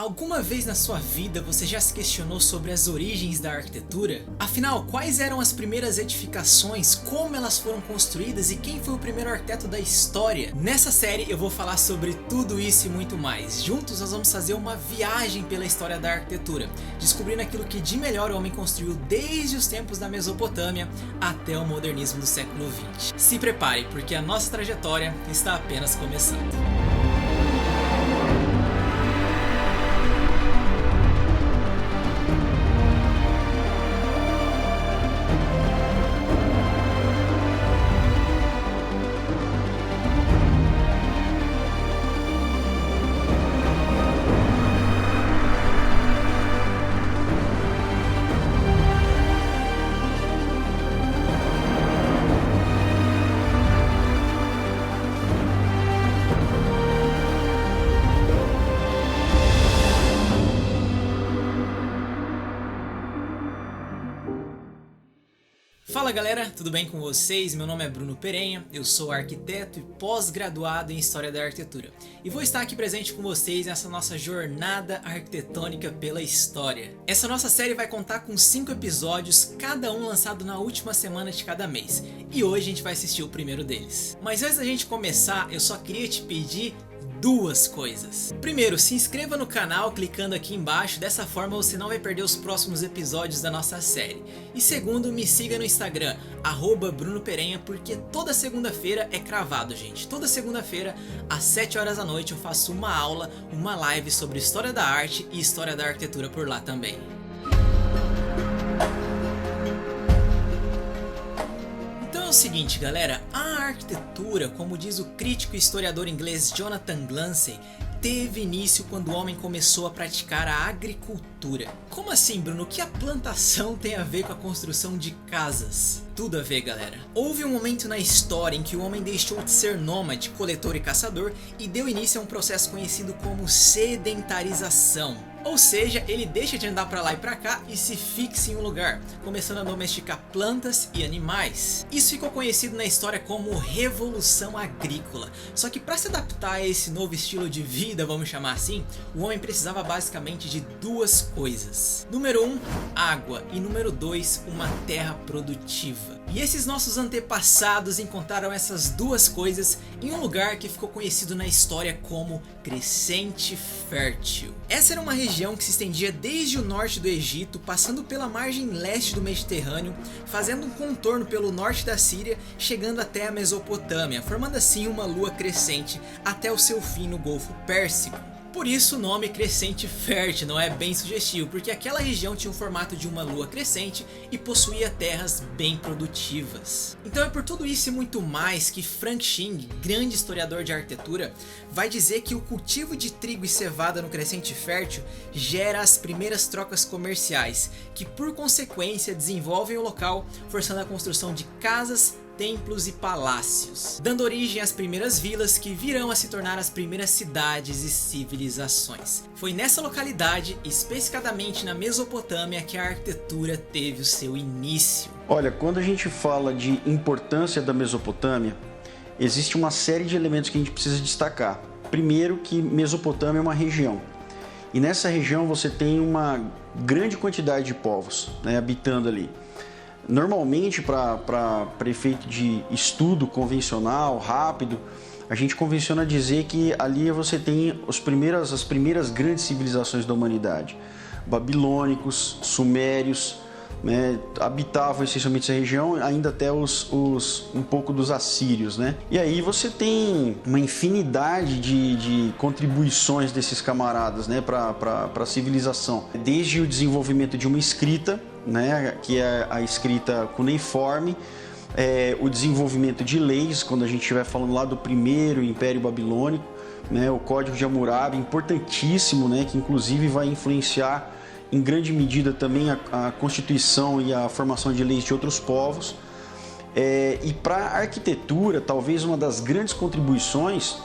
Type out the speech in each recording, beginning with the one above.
Alguma vez na sua vida você já se questionou sobre as origens da arquitetura? Afinal, quais eram as primeiras edificações, como elas foram construídas e quem foi o primeiro arquiteto da história? Nessa série eu vou falar sobre tudo isso e muito mais. Juntos nós vamos fazer uma viagem pela história da arquitetura, descobrindo aquilo que de melhor o homem construiu desde os tempos da Mesopotâmia até o modernismo do século XX. Se prepare, porque a nossa trajetória está apenas começando. Fala galera, tudo bem com vocês? Meu nome é Bruno Perenha, eu sou arquiteto e pós-graduado em História da Arquitetura e vou estar aqui presente com vocês nessa nossa jornada arquitetônica pela história. Essa nossa série vai contar com 5 episódios, cada um lançado na última semana de cada mês, e hoje a gente vai assistir o primeiro deles. Mas antes da gente começar, eu só queria te pedir duas coisas. Primeiro, se inscreva no canal clicando aqui embaixo, dessa forma você não vai perder os próximos episódios da nossa série. E segundo, me siga no Instagram, @BrunoPerenha, porque toda segunda-feira é cravado, gente. Toda segunda-feira, às 7 horas da noite, eu faço uma aula, uma live sobre história da arte e história da arquitetura por lá também. É o seguinte galera, a arquitetura, como diz o crítico e historiador inglês Jonathan Glancy, teve início quando o homem começou a praticar a agricultura. Como assim, Bruno? O que a plantação tem a ver com a construção de casas? Tudo a ver, galera. Houve um momento na história em que o homem deixou de ser nômade, coletor e caçador e deu início a um processo conhecido como sedentarização. Ou seja, ele deixa de andar para lá e para cá e se fixa em um lugar, começando a domesticar plantas e animais. Isso ficou conhecido na história como Revolução Agrícola. Só que para se adaptar a esse novo estilo de vida, vamos chamar assim, o homem precisava basicamente de duas coisas. Número 1, água, e número 2, uma terra produtiva. E esses nossos antepassados encontraram essas duas coisas em um lugar que ficou conhecido na história como Crescente Fértil. Essa era uma região que se estendia desde o norte do Egito, passando pela margem leste do Mediterrâneo, fazendo um contorno pelo norte da Síria, chegando até a Mesopotâmia, formando assim uma lua crescente até o seu fim no Golfo Pérsico. Por isso o nome Crescente Fértil não é bem sugestivo, porque aquela região tinha o formato de uma lua crescente e possuía terras bem produtivas. Então é por tudo isso e muito mais que Frank Ching, grande historiador de arquitetura, vai dizer que o cultivo de trigo e cevada no Crescente Fértil gera as primeiras trocas comerciais, que por consequência desenvolvem o local, forçando a construção de casas, templos e palácios, dando origem às primeiras vilas que virão a se tornar as primeiras cidades e civilizações. Foi nessa localidade, especificadamente na Mesopotâmia, que a arquitetura teve o seu início. Olha, quando a gente fala de importância da Mesopotâmia, existe uma série de elementos que a gente precisa destacar. Primeiro, que Mesopotâmia é uma região, e nessa região você tem uma grande quantidade de povos, habitando ali. Normalmente, para efeito de estudo convencional, rápido, a gente convenciona dizer que ali você tem as primeiras grandes civilizações da humanidade. Babilônicos, sumérios, habitavam essencialmente essa região, ainda até um pouco dos assírios. E aí você tem uma infinidade de contribuições desses camaradas para a civilização. Desde o desenvolvimento de uma escrita, que é a escrita cuneiforme, o desenvolvimento de leis, quando a gente estiver falando lá do primeiro Império Babilônico, o Código de Hammurabi, importantíssimo, que inclusive vai influenciar em grande medida também a constituição e a formação de leis de outros povos. E para a arquitetura, talvez uma das grandes contribuições,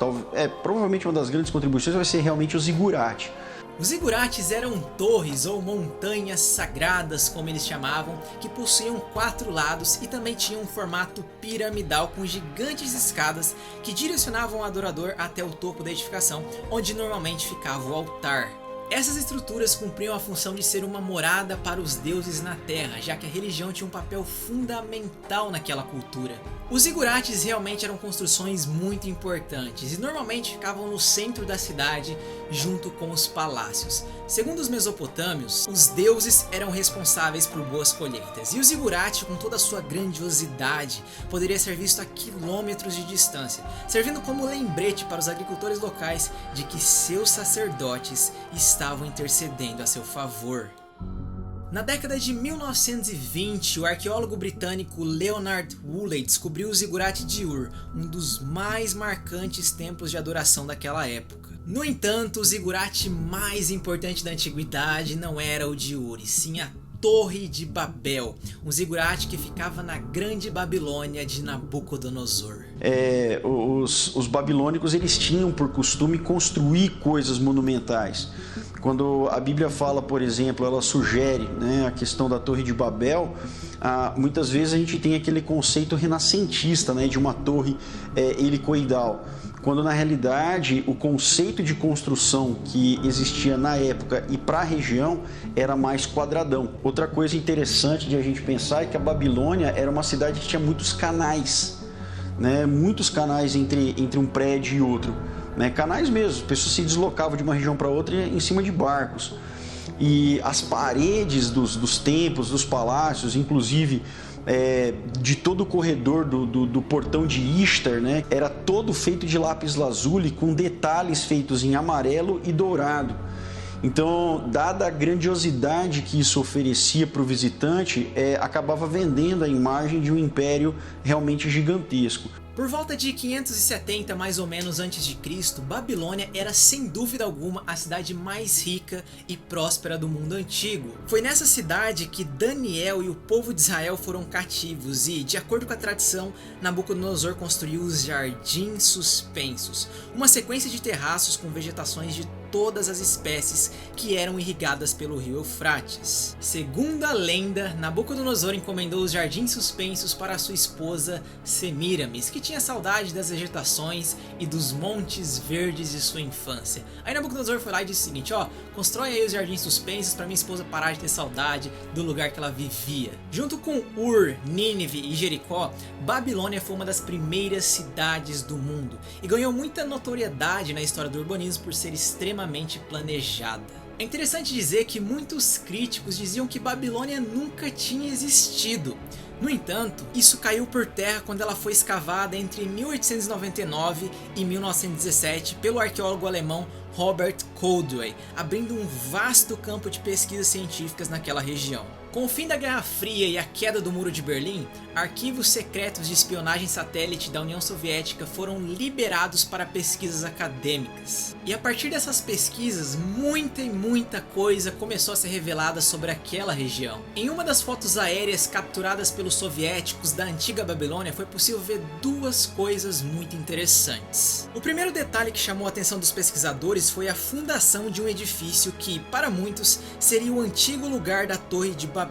provavelmente uma das grandes contribuições vai ser realmente o zigurate. Os zigurates eram torres ou montanhas sagradas, como eles chamavam, que possuíam 4 lados e também tinham um formato piramidal com gigantes escadas que direcionavam o adorador até o topo da edificação, onde normalmente ficava o altar. Essas estruturas cumpriam a função de ser uma morada para os deuses na Terra, já que a religião tinha um papel fundamental naquela cultura. Os zigurates realmente eram construções muito importantes e normalmente ficavam no centro da cidade junto com os palácios. Segundo os mesopotâmios, os deuses eram responsáveis por boas colheitas e o zigurate, com toda a sua grandiosidade, poderia ser visto a quilômetros de distância, servindo como lembrete para os agricultores locais de que seus sacerdotes estavam intercedendo a seu favor. Na década de 1920, o arqueólogo britânico Leonard Woolley descobriu o zigurate de Ur, um dos mais marcantes templos de adoração daquela época. No entanto, o zigurate mais importante da antiguidade não era o de Ur, e sim a Torre de Babel, um zigurate que ficava na Grande Babilônia de Nabucodonosor. Os babilônicos eles tinham por costume construir coisas monumentais. Quando a Bíblia fala, por exemplo, ela sugere, né, a questão da Torre de Babel, muitas vezes a gente tem aquele conceito renascentista, né, de uma torre helicoidal, quando na realidade o conceito de construção que existia na época e para a região era mais quadradão. Outra coisa interessante de a gente pensar é que a Babilônia era uma cidade que tinha muitos canais, né, muitos canais entre um prédio e outro. Né, canais mesmo, as pessoas se deslocavam de uma região para outra em cima de barcos. E as paredes dos templos, dos palácios, inclusive de todo o corredor do portão de Ishtar, né, era todo feito de lápis lazuli com detalhes feitos em amarelo e dourado. Então, dada a grandiosidade que isso oferecia para o visitante, acabava vendendo a imagem de um império realmente gigantesco. Por volta de 570 mais ou menos antes de Cristo, Babilônia era sem dúvida alguma a cidade mais rica e próspera do mundo antigo. Foi nessa cidade que Daniel e o povo de Israel foram cativos e, de acordo com a tradição, Nabucodonosor construiu os Jardins Suspensos, uma sequência de terraços com vegetações de todas as espécies que eram irrigadas pelo rio Eufrates. Segundo a lenda, Nabucodonosor encomendou os Jardins Suspensos para sua esposa Semíramis, que tinha saudade das vegetações e dos montes verdes de sua infância. Aí Nabucodonosor foi lá e disse o seguinte: constrói aí os Jardins Suspensos para minha esposa parar de ter saudade do lugar que ela vivia. Junto com Ur, Nínive e Jericó, Babilônia foi uma das primeiras cidades do mundo e ganhou muita notoriedade na história do urbanismo por ser extremamente planejada. É interessante dizer que muitos críticos diziam que Babilônia nunca tinha existido. No entanto, isso caiu por terra quando ela foi escavada entre 1899 e 1917 pelo arqueólogo alemão Robert Koldewey, abrindo um vasto campo de pesquisas científicas naquela região. Com o fim da Guerra Fria e a queda do Muro de Berlim, arquivos secretos de espionagem satélite da União Soviética foram liberados para pesquisas acadêmicas. E a partir dessas pesquisas, muita coisa começou a ser revelada sobre aquela região. Em uma das fotos aéreas capturadas pelos soviéticos da antiga Babilônia, foi possível ver duas coisas muito interessantes. O primeiro detalhe que chamou a atenção dos pesquisadores foi a fundação de um edifício que, para muitos, seria o antigo lugar da Torre de Babel.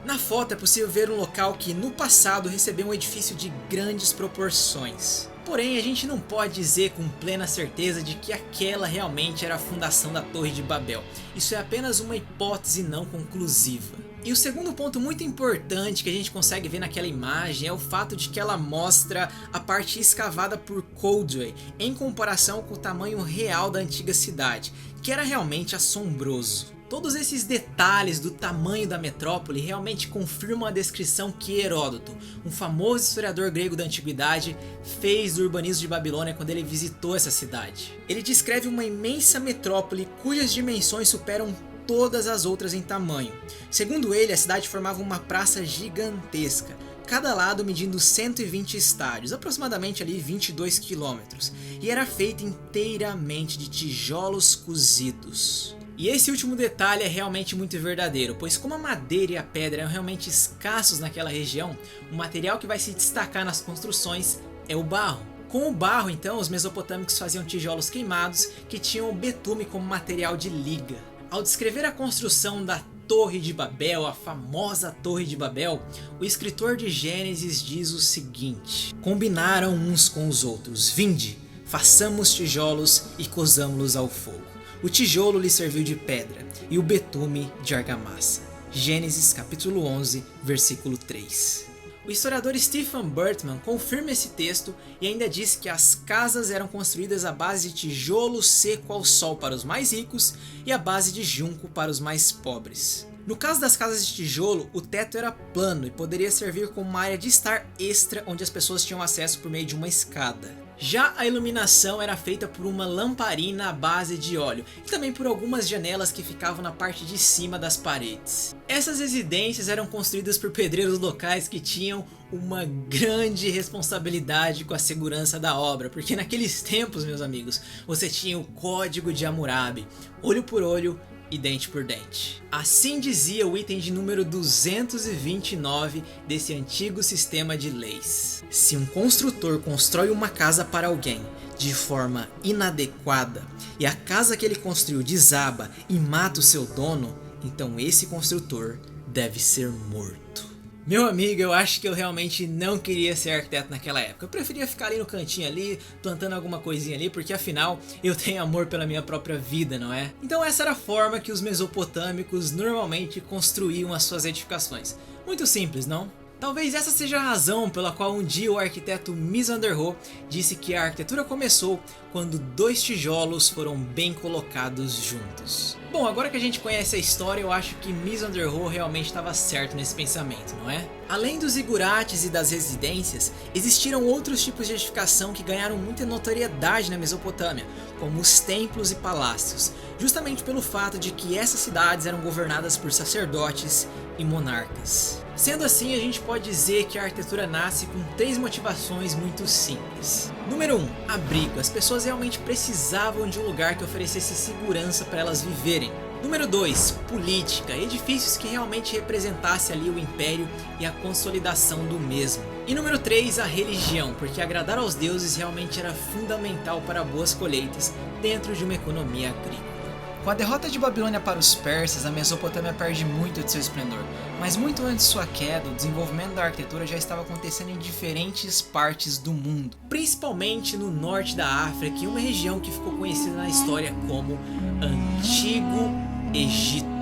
Na foto é possível ver um local que no passado recebeu um edifício de grandes proporções. Porém, a gente não pode dizer com plena certeza de que aquela realmente era a fundação da Torre de Babel. Isso é apenas uma hipótese não conclusiva. E o segundo ponto muito importante que a gente consegue ver naquela imagem é o fato de que ela mostra a parte escavada por Koldewey em comparação com o tamanho real da antiga cidade, que era realmente assombroso. Todos esses detalhes do tamanho da metrópole realmente confirmam a descrição que Heródoto, um famoso historiador grego da antiguidade, fez do urbanismo de Babilônia quando ele visitou essa cidade. Ele descreve uma imensa metrópole cujas dimensões superam todas as outras em tamanho. Segundo ele, a cidade formava uma praça gigantesca, cada lado medindo 120 estádios, aproximadamente ali 22 quilômetros, e era feita inteiramente de tijolos cozidos. E esse último detalhe é realmente muito verdadeiro, pois como a madeira e a pedra eram realmente escassos naquela região, o material que vai se destacar nas construções é o barro. Com o barro, então, os mesopotâmicos faziam tijolos queimados que tinham o betume como material de liga. Ao descrever a construção da Torre de Babel, a famosa Torre de Babel, o escritor de Gênesis diz o seguinte: combinaram uns com os outros, vinde, façamos tijolos e cozamo-los ao fogo. o tijolo lhe serviu de pedra e o betume de argamassa. Gênesis capítulo 11, versículo 3. O historiador Stephen Burtman confirma esse texto e ainda diz que as casas eram construídas à base de tijolo seco ao sol para os mais ricos e à base de junco para os mais pobres. No caso das casas de tijolo, o teto era plano e poderia servir como uma área de estar extra onde as pessoas tinham acesso por meio de uma escada. Já a iluminação era feita por uma lamparina à base de óleo e também por algumas janelas que ficavam na parte de cima das paredes. Essas residências eram construídas por pedreiros locais que tinham uma grande responsabilidade com a segurança da obra, porque naqueles tempos, meus amigos, você tinha o Código de Hammurabi, olho por olho e dente por dente. Assim dizia o item de número 229 desse antigo sistema de leis. Se um construtor constrói uma casa para alguém de forma inadequada e a casa que ele construiu desaba e mata o seu dono, então esse construtor deve ser morto. Meu amigo, eu acho que eu realmente não queria ser arquiteto naquela época. Eu preferia ficar ali no cantinho ali, plantando alguma coisinha ali, porque afinal eu tenho amor pela minha própria vida, não é? Então essa era a forma que os mesopotâmicos normalmente construíam as suas edificações. Muito simples, não? Talvez essa seja a razão pela qual um dia o arquiteto Mies van der Rohe disse que a arquitetura começou quando dois tijolos foram bem colocados juntos. Bom, agora que a gente conhece a história, eu acho que Mies van der Rohe realmente estava certo nesse pensamento, não é? Além dos zigurates e das residências, existiram outros tipos de edificação que ganharam muita notoriedade na Mesopotâmia, como os templos e palácios, justamente pelo fato de que essas cidades eram governadas por sacerdotes e monarcas. Sendo assim, a gente pode dizer que a arquitetura nasce com 3 motivações muito simples. Número 1, abrigo. As pessoas realmente precisavam de um lugar que oferecesse segurança para elas viverem. Número 2, política. Edifícios que realmente representassem ali o império e a consolidação do mesmo. E número 3, a religião, porque agradar aos deuses realmente era fundamental para boas colheitas dentro de uma economia agrícola. Com a derrota de Babilônia para os persas, a Mesopotâmia perde muito de seu esplendor, mas muito antes de sua queda, o desenvolvimento da arquitetura já estava acontecendo em diferentes partes do mundo, principalmente no norte da África, em uma região que ficou conhecida na história como Antigo Egito.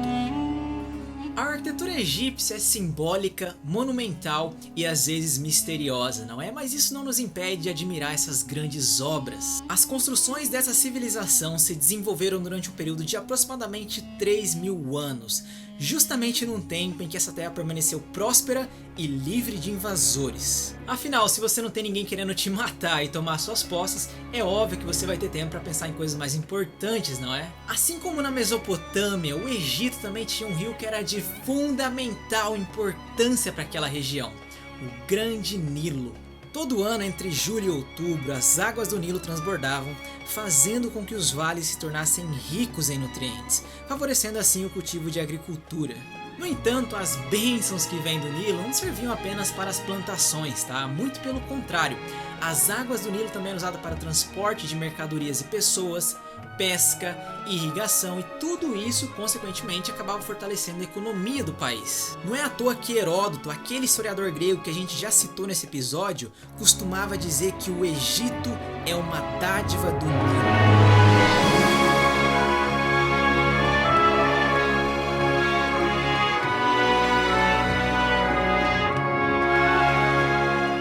A arquitetura egípcia é simbólica, monumental e às vezes misteriosa, não é? Mas isso não nos impede de admirar essas grandes obras. As construções dessa civilização se desenvolveram durante um período de aproximadamente 3.000 anos, justamente num tempo em que essa terra permaneceu próspera e livre de invasores. Afinal, se você não tem ninguém querendo te matar e tomar suas posses, é óbvio que você vai ter tempo para pensar em coisas mais importantes, não é? Assim como na Mesopotâmia, o Egito também tinha um rio que era de fundamental importância para aquela região, o Grande Nilo. Todo ano, entre julho e outubro, as águas do Nilo transbordavam, fazendo com que os vales se tornassem ricos em nutrientes, favorecendo assim o cultivo de agricultura. No entanto, as bênçãos que vêm do Nilo não serviam apenas para as plantações, tá? Muito pelo contrário, as águas do Nilo também eram usadas para transporte de mercadorias e pessoas, pesca, irrigação e tudo isso, consequentemente, acabava fortalecendo a economia do país. Não é à toa que Heródoto, aquele historiador grego que a gente já citou nesse episódio, costumava dizer que o Egito é uma dádiva do Nilo.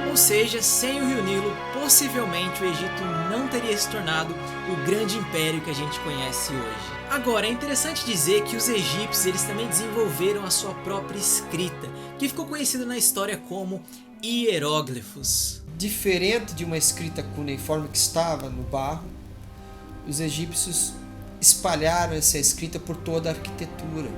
Ou seja, sem o Rio Nilo, possivelmente o Egito não teria se tornado o grande império que a gente conhece hoje. Agora, é interessante dizer que os egípcios eles também desenvolveram a sua própria escrita, que ficou conhecida na história como hieróglifos. Diferente de uma escrita cuneiforme que estava no barro, os egípcios espalharam essa escrita por toda a arquitetura.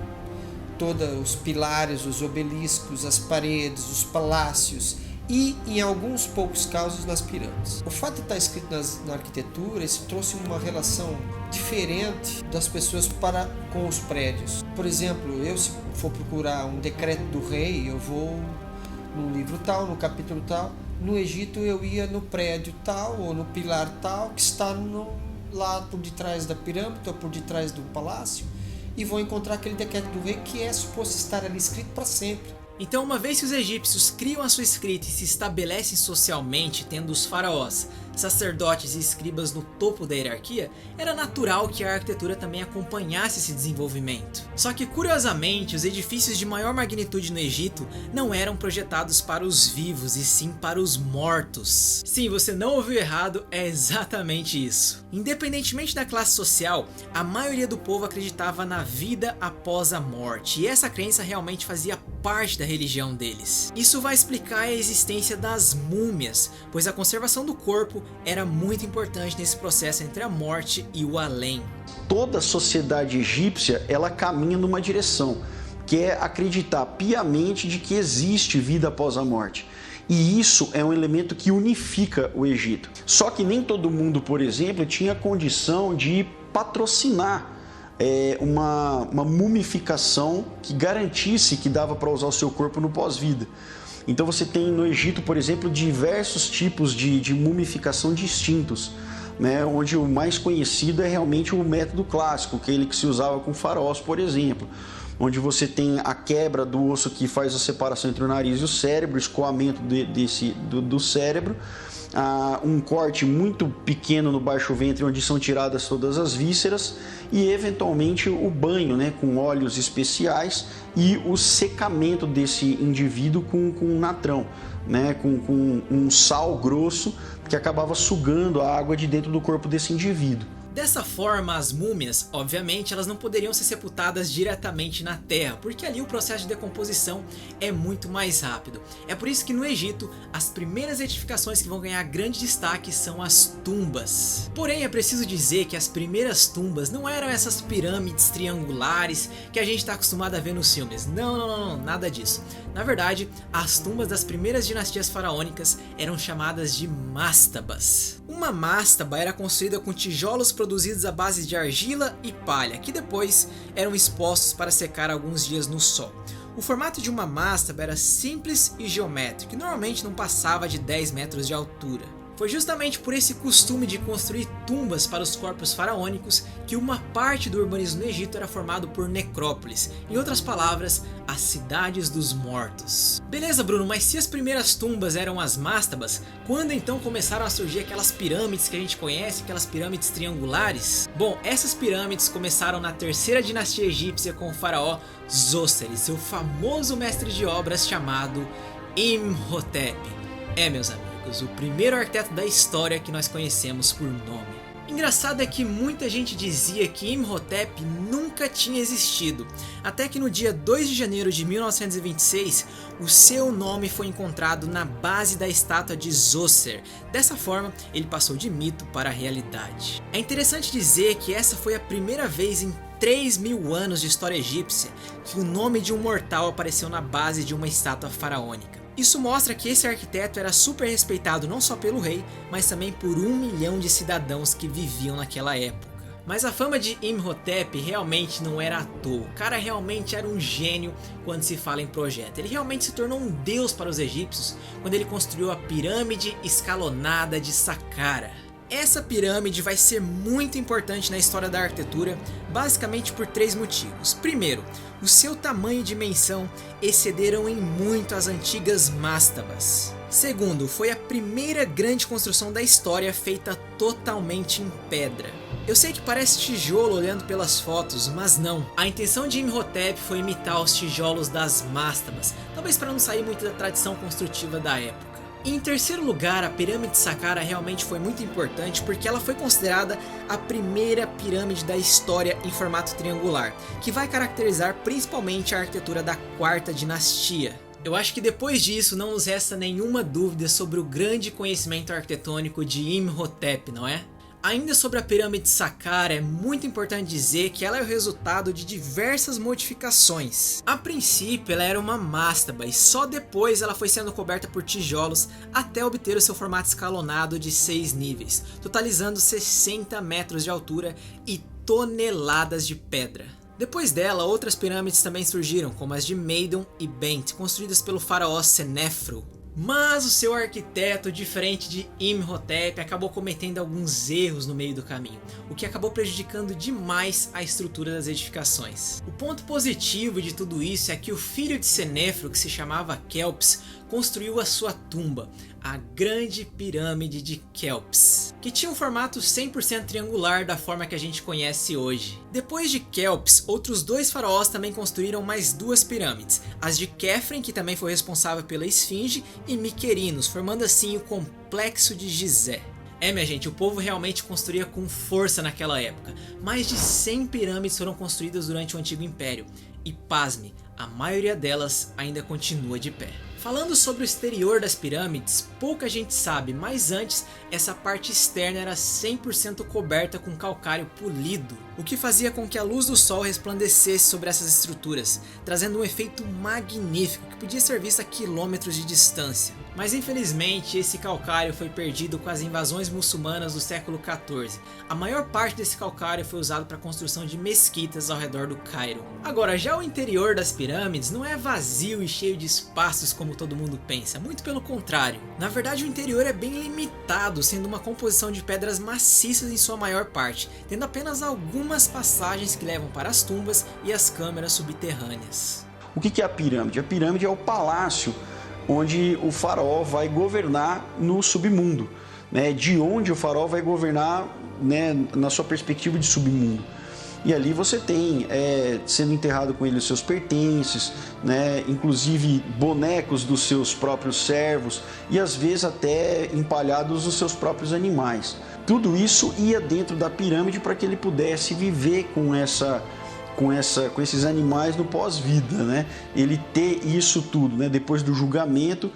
Todos os pilares, os obeliscos, as paredes, os palácios e, em alguns poucos casos, nas pirâmides. O fato de estar escrito na arquitetura, isso trouxe uma relação diferente das pessoas com os prédios. Por exemplo, eu se for procurar um decreto do rei, eu vou no livro tal, no capítulo tal. No Egito eu ia no prédio tal ou no pilar tal que está lá por detrás da pirâmide ou por detrás do palácio e vou encontrar aquele decreto do rei que é suposto estar ali escrito para sempre. Então, uma vez que os egípcios criam a sua escrita e se estabelecem socialmente, tendo os faraós sacerdotes e escribas no topo da hierarquia, era natural que a arquitetura também acompanhasse esse desenvolvimento. Só que, curiosamente, os edifícios de maior magnitude no Egito não eram projetados para os vivos, e sim para os mortos. Sim, você não ouviu errado, é exatamente isso. Independentemente da classe social, a maioria do povo acreditava na vida após a morte, e essa crença realmente fazia parte da religião deles. Isso vai explicar a existência das múmias, pois a conservação do corpo era muito importante nesse processo entre a morte e o além. Toda a sociedade egípcia, ela caminha numa direção, que é acreditar piamente de que existe vida após a morte. E isso é um elemento que unifica o Egito. Só que nem todo mundo, por exemplo, tinha condição de patrocinar uma mumificação que garantisse que dava para usar o seu corpo no pós-vida. Então você tem no Egito, por exemplo, diversos tipos de mumificação distintos, né? Onde o mais conhecido é realmente o método clássico, aquele que se usava com faraós, por exemplo, onde você tem a quebra do osso que faz a separação entre o nariz e o cérebro, escoamento do cérebro, um corte muito pequeno no baixo ventre onde são tiradas todas as vísceras e eventualmente o banho, né, com óleos especiais e o secamento desse indivíduo com natrão, né, com um sal grosso que acabava sugando a água de dentro do corpo desse indivíduo. Dessa forma, as múmias, obviamente, elas não poderiam ser sepultadas diretamente na terra, porque ali o processo de decomposição é muito mais rápido. É por isso que no Egito, as primeiras edificações que vão ganhar grande destaque são as tumbas. Porém, é preciso dizer que as primeiras tumbas não eram essas pirâmides triangulares que a gente está acostumado a ver nos filmes. Não, nada disso. Na verdade, as tumbas das primeiras dinastias faraônicas eram chamadas de mastabas. Uma mastaba era construída com tijolos produzidos à base de argila e palha, que depois eram expostos para secar alguns dias no sol. O formato de uma mastaba era simples e geométrico, e normalmente não passava de 10 metros de altura. Foi justamente por esse costume de construir tumbas para os corpos faraônicos que uma parte do urbanismo no Egito era formado por necrópolis, em outras palavras, as cidades dos mortos. Beleza, Bruno, mas se as primeiras tumbas eram as mastabas, quando então começaram a surgir aquelas pirâmides que a gente conhece, aquelas pirâmides triangulares? Bom, essas pirâmides começaram na terceira dinastia egípcia com o faraó Djoser e seu famoso mestre de obras chamado Imhotep. Meus amigos, o primeiro arquiteto da história que nós conhecemos por nome. Engraçado é que muita gente dizia que Imhotep nunca tinha existido, até que no dia 2 de janeiro de 1926, o seu nome foi encontrado na base da estátua de Djoser. Dessa forma, ele passou de mito para a realidade. É interessante dizer que essa foi a primeira vez em 3.000 anos de história egípcia que o nome de um mortal apareceu na base de uma estátua faraônica. Isso mostra que esse arquiteto era super respeitado não só pelo rei, mas também por 1 milhão de cidadãos que viviam naquela época. Mas a fama de Imhotep realmente não era à toa. O cara realmente era um gênio quando se fala em projeto. Ele realmente se tornou um deus para os egípcios quando ele construiu a pirâmide escalonada de Saqqara. Essa pirâmide vai ser muito importante na história da arquitetura, basicamente por 3 motivos. Primeiro, o seu tamanho e dimensão excederam em muito as antigas mastabas. Segundo, foi a primeira grande construção da história feita totalmente em pedra. Eu sei que parece tijolo olhando pelas fotos, mas não. A intenção de Imhotep foi imitar os tijolos das mastabas, talvez para não sair muito da tradição construtiva da época. Em terceiro lugar, a pirâmide de Saqqara realmente foi muito importante porque ela foi considerada a primeira pirâmide da história em formato triangular, que vai caracterizar principalmente a arquitetura da quarta dinastia. Eu acho que depois disso não nos resta nenhuma dúvida sobre o grande conhecimento arquitetônico de Imhotep, não é? Ainda sobre a pirâmide de Saqqara, é muito importante dizer que ela é o resultado de diversas modificações. A princípio ela era uma mastaba e só depois ela foi sendo coberta por tijolos até obter o seu formato escalonado de 6 níveis, totalizando 60 metros de altura e toneladas de pedra. Depois dela, outras pirâmides também surgiram, como as de Meidum e Bent, construídas pelo faraó Senefru. Mas o seu arquiteto, diferente de Imhotep, acabou cometendo alguns erros no meio do caminho, o que acabou prejudicando demais a estrutura das edificações. O ponto positivo de tudo isso é que o filho de Senefru, que se chamava Kelps, construiu a sua tumba, a Grande Pirâmide de Quéops, que tinha um formato 100% triangular da forma que a gente conhece hoje. Depois de Quéops, outros 2 faraós também construíram mais 2 pirâmides, as de Quefren, que também foi responsável pela Esfinge, e Miquerinos, formando assim o Complexo de Gizé. Minha gente, o povo realmente construía com força naquela época. Mais de 100 pirâmides foram construídas durante o Antigo Império, e pasme, a maioria delas ainda continua de pé. Falando sobre o exterior das pirâmides, pouca gente sabe, mas antes essa parte externa era 100% coberta com calcário polido, o que fazia com que a luz do sol resplandecesse sobre essas estruturas, trazendo um efeito magnífico que podia ser visto a quilômetros de distância. Mas infelizmente esse calcário foi perdido com as invasões muçulmanas do século XIV. A maior parte desse calcário foi usado para a construção de mesquitas ao redor do Cairo. Agora, já o interior das pirâmides não é vazio e cheio de espaços como todo mundo pensa, muito pelo contrário. Na verdade o interior é bem limitado, sendo uma composição de pedras maciças em sua maior parte, tendo apenas algumas passagens que levam para as tumbas e as câmeras subterrâneas. O que é a pirâmide? A pirâmide é o palácio onde o faraó vai governar no submundo, né? De onde o faraó vai governar, né, na sua perspectiva de submundo. E ali você tem sendo enterrado com ele os seus pertences, né, inclusive bonecos dos seus próprios servos e às vezes até empalhados os seus próprios animais. Tudo isso ia dentro da pirâmide para que ele pudesse viver com esses animais no pós-vida, né? Ele ter isso tudo, né? Depois do julgamento,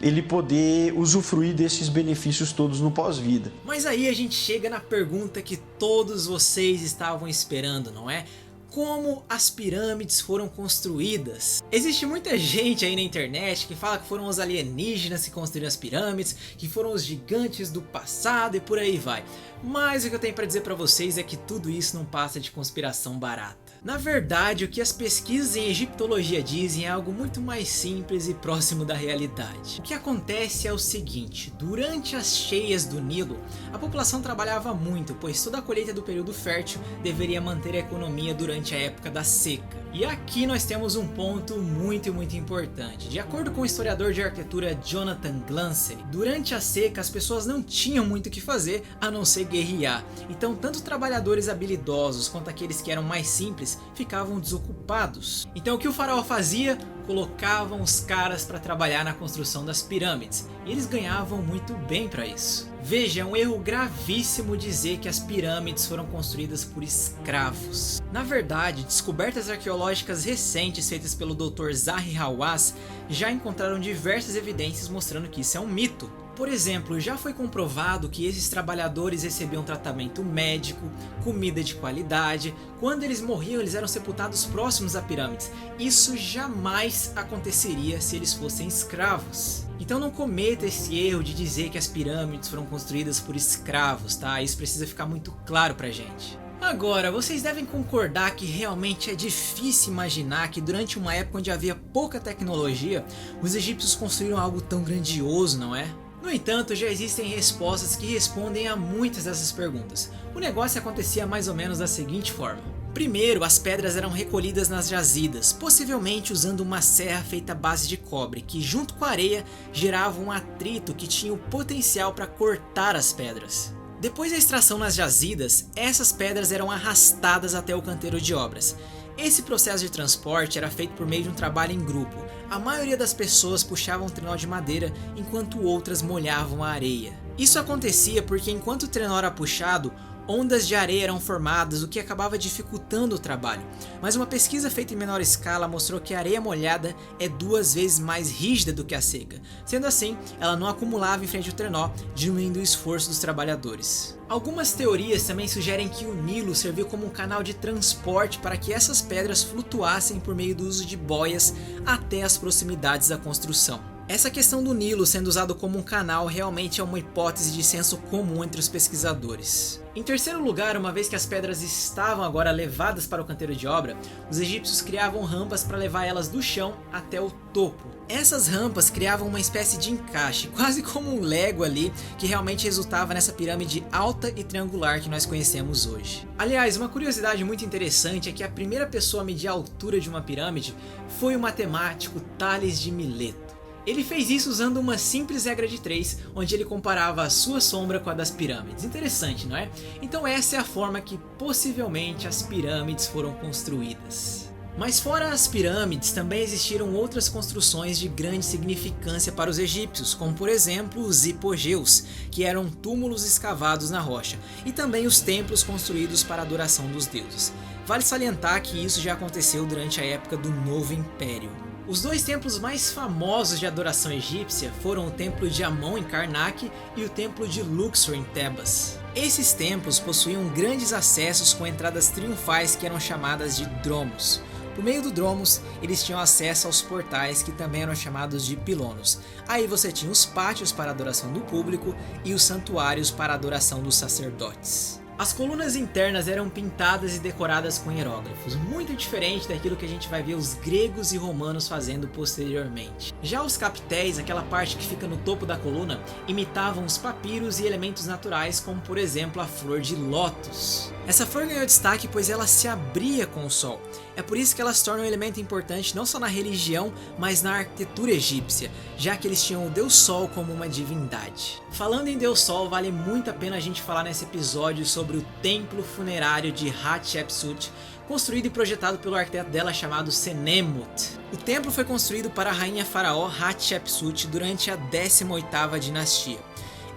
ele poder usufruir desses benefícios todos no pós-vida. Mas aí a gente chega na pergunta que todos vocês estavam esperando, não é? Como as pirâmides foram construídas? Existe muita gente aí na internet que fala que foram os alienígenas que construíram as pirâmides, que foram os gigantes do passado e por aí vai. Mas o que eu tenho para dizer para vocês é que tudo isso não passa de conspiração barata. Na verdade, o que as pesquisas em egiptologia dizem é algo muito mais simples e próximo da realidade. O que acontece é o seguinte: durante as cheias do Nilo, a população trabalhava muito, pois toda a colheita do período fértil deveria manter a economia durante a época da seca. E aqui nós temos um ponto muito importante. De acordo com o historiador de arquitetura Jonathan Glancy, durante a seca as pessoas não tinham muito o que fazer a não ser guerrear. Então tanto trabalhadores habilidosos quanto aqueles que eram mais simples ficavam desocupados. Então o que o faraó fazia? Colocavam os caras para trabalhar na construção das pirâmides, e eles ganhavam muito bem para isso. Veja, é um erro gravíssimo dizer que as pirâmides foram construídas por escravos. Na verdade, descobertas arqueológicas recentes feitas pelo Dr. Zahi Hawass já encontraram diversas evidências mostrando que isso é um mito. Por exemplo, já foi comprovado que esses trabalhadores recebiam tratamento médico, comida de qualidade. Quando eles morriam, eles eram sepultados próximos a pirâmides. Isso jamais aconteceria se eles fossem escravos. Então não cometa esse erro de dizer que as pirâmides foram construídas por escravos, tá? Isso precisa ficar muito claro pra gente. Agora, vocês devem concordar que realmente é difícil imaginar que durante uma época onde havia pouca tecnologia, os egípcios construíram algo tão grandioso, não é? No entanto, já existem respostas que respondem a muitas dessas perguntas. O negócio acontecia mais ou menos da seguinte forma. Primeiro, as pedras eram recolhidas nas jazidas, possivelmente usando uma serra feita à base de cobre, que junto com a areia gerava um atrito que tinha o potencial para cortar as pedras. Depois da extração nas jazidas, essas pedras eram arrastadas até o canteiro de obras. Esse processo de transporte era feito por meio de um trabalho em grupo. A maioria das pessoas puxavam um trenó de madeira, enquanto outras molhavam a areia. Isso acontecia porque enquanto o trenó era puxado, ondas de areia eram formadas, o que acabava dificultando o trabalho. Mas uma pesquisa feita em menor escala mostrou que a areia molhada é 2 vezes mais rígida do que a seca. Sendo assim, ela não acumulava em frente ao trenó, diminuindo o esforço dos trabalhadores. Algumas teorias também sugerem que o Nilo serviu como um canal de transporte para que essas pedras flutuassem por meio do uso de boias até as proximidades da construção. Essa questão do Nilo sendo usado como um canal realmente é uma hipótese de senso comum entre os pesquisadores. Em terceiro lugar, uma vez que as pedras estavam agora levadas para o canteiro de obra, os egípcios criavam rampas para levar elas do chão até o topo. Essas rampas criavam uma espécie de encaixe, quase como um Lego ali, que realmente resultava nessa pirâmide alta e triangular que nós conhecemos hoje. Aliás, uma curiosidade muito interessante é que a primeira pessoa a medir a altura de uma pirâmide foi o matemático Tales de Mileto. Ele fez isso usando uma simples regra de 3, onde ele comparava a sua sombra com a das pirâmides. Interessante, não é? Então essa é a forma que possivelmente as pirâmides foram construídas. Mas fora as pirâmides, também existiram outras construções de grande significância para os egípcios, como por exemplo os hipogeus, que eram túmulos escavados na rocha, e também os templos construídos para a adoração dos deuses. Vale salientar que isso já aconteceu durante a época do Novo Império. Os dois templos mais famosos de adoração egípcia foram o templo de Amon em Karnak e o templo de Luxor em Tebas. Esses templos possuíam grandes acessos com entradas triunfais que eram chamadas de dromos. Por meio do dromos, eles tinham acesso aos portais que também eram chamados de pilonos. Aí você tinha os pátios para a adoração do público e os santuários para a adoração dos sacerdotes. As colunas internas eram pintadas e decoradas com hieróglifos, muito diferente daquilo que a gente vai ver os gregos e romanos fazendo posteriormente. Já os capitéis, aquela parte que fica no topo da coluna, imitavam os papiros e elementos naturais, como por exemplo a flor de lótus. Essa flor ganhou destaque pois ela se abria com o sol. É por isso que ela se torna um elemento importante não só na religião, mas na arquitetura egípcia, já que eles tinham o Deus Sol como uma divindade. Falando em Deus Sol, vale muito a pena a gente falar nesse episódio sobre o templo funerário de Hatshepsut, construído e projetado pelo arquiteto dela chamado Senemut. O templo foi construído para a rainha faraó Hatshepsut durante a 18ª dinastia.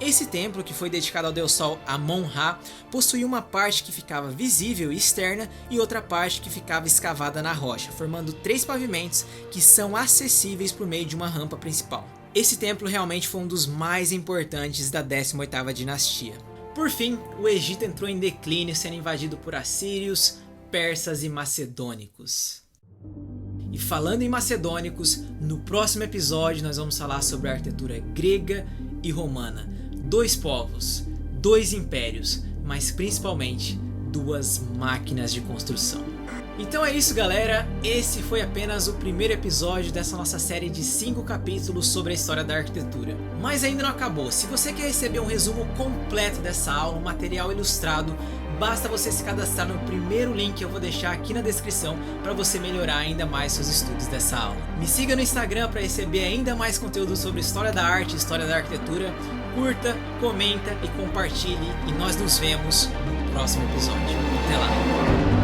Esse templo, que foi dedicado ao deus Sol Amon-Ra, possuía uma parte que ficava visível e externa e outra parte que ficava escavada na rocha, formando 3 pavimentos que são acessíveis por meio de uma rampa principal. Esse templo realmente foi um dos mais importantes da 18ª dinastia. Por fim, o Egito entrou em declínio, sendo invadido por assírios, persas e macedônicos. E falando em macedônicos, no próximo episódio nós vamos falar sobre a arquitetura grega e romana. 2 povos, 2 impérios, mas principalmente 2 máquinas de construção. Então é isso, galera, esse foi apenas o primeiro episódio dessa nossa série de 5 capítulos sobre a história da arquitetura. Mas ainda não acabou. Se você quer receber um resumo completo dessa aula, um material ilustrado, basta você se cadastrar no primeiro link que eu vou deixar aqui na descrição para você melhorar ainda mais seus estudos dessa aula. Me siga no Instagram para receber ainda mais conteúdo sobre história da arte e história da arquitetura. Curta, comenta e compartilhe e nós nos vemos no próximo episódio. Até lá!